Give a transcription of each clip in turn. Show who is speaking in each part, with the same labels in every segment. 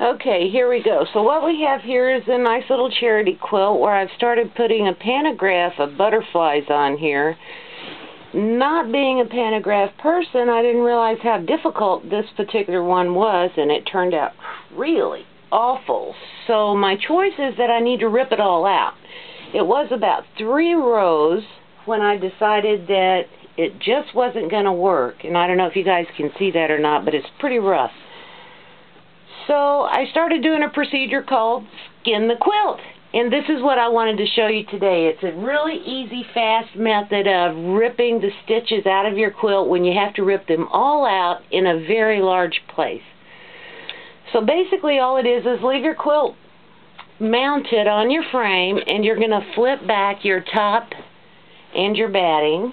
Speaker 1: Okay, here we go. So what we have here is a nice little charity quilt where I've started putting a pantograph of butterflies on here. Not being a pantograph person, I didn't realize how difficult this particular one was, and it turned out really awful. So my choice is that I need to rip it all out. It was about 3 rows when I decided that it just wasn't going to work. And I don't know if you guys can see that or not, but it's pretty rough. So I started doing a procedure called Skin the Quilt. And this is what I wanted to show you today. It's a really easy, fast method of ripping the stitches out of your quilt when you have to rip them all out in a very large place. So basically all it is leave your quilt mounted on your frame, and you're going to flip back your top and your batting.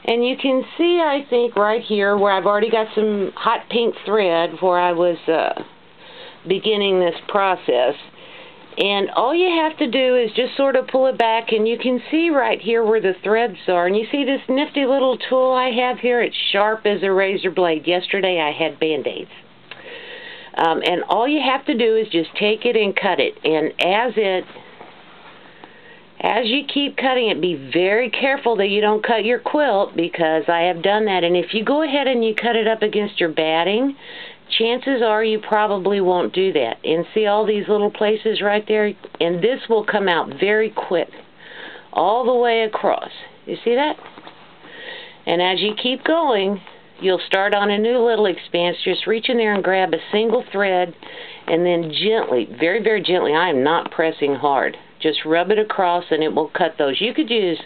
Speaker 1: And you can see, I think, right here where I've already got some hot pink thread where I was beginning this process. And all you have to do is just sort of pull it back, and you can see right here where the threads are. And you see this nifty little tool I have here? It's sharp as a razor blade. Yesterday I had Band-Aids. And all you have to do is just take it and cut it. And as you keep cutting it, be very careful that you don't cut your quilt, because I have done that. And if you go ahead and you cut it up against your batting, chances are you probably won't do that. And see all these little places right there? And this will come out very quick, all the way across. You see that? And as you keep going, you'll start on a new little expanse. Just reach in there and grab a single thread, and then gently, very, very gently, I am not pressing hard, just rub it across and it will cut those. You could use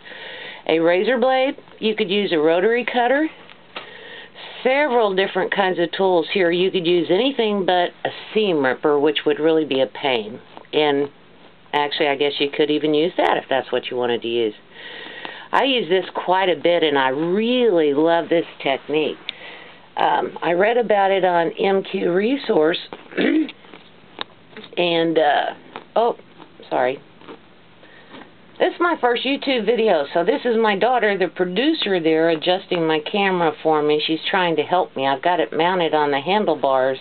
Speaker 1: a razor blade, you could use a rotary cutter, several different kinds of tools here. You could use anything but a seam ripper, which would really be a pain. And actually, I guess you could even use that if that's what you wanted to use. I use this quite a bit, and I really love this technique. I read about it on MQ Resource, and, oh, sorry. This is my first YouTube video, so this is my daughter, the producer there, adjusting my camera for me. She's trying to help me. I've got it mounted on the handlebars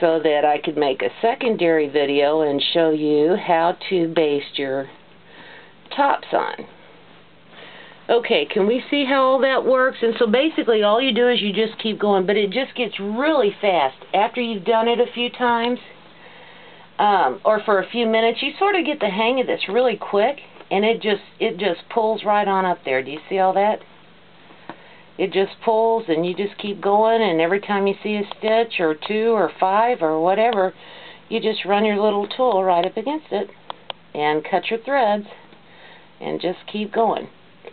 Speaker 1: so that I could make a secondary video and show you how to baste your tops on. Okay, can we see how all that works? And so basically all you do is you just keep going, but it just gets really fast. After you've done it a few times, or for a few minutes, you sort of get the hang of this really quick, and it just pulls right on up there. Do you see all that? It just pulls, and you just keep going, and every time you see a stitch or 2 or 5 or whatever, you just run your little tool right up against it and cut your threads and just keep going.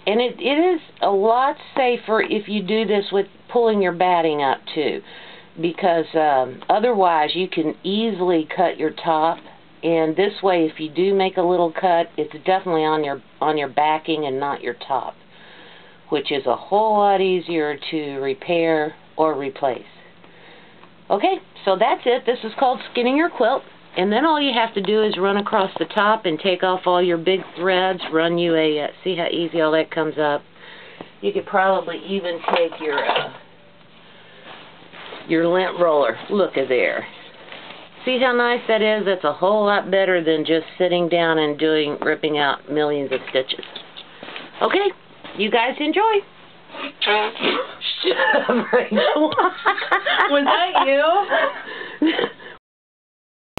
Speaker 1: And it is a lot safer if you do this with pulling your batting up too, because otherwise you can easily cut your top. And this way, if you do make a little cut, it's definitely on your backing and not your top, which is a whole lot easier to repair or replace. Okay, so that's it. This is called skinning your quilt. And then all you have to do is run across the top and take off all your big threads, run you a, see how easy all that comes up. You could probably even take your lint roller. Look at there. See how nice that is? That's a whole lot better than just sitting down and ripping out millions of stitches. Okay, you guys enjoy.
Speaker 2: Shut up, Rachel. Was that you?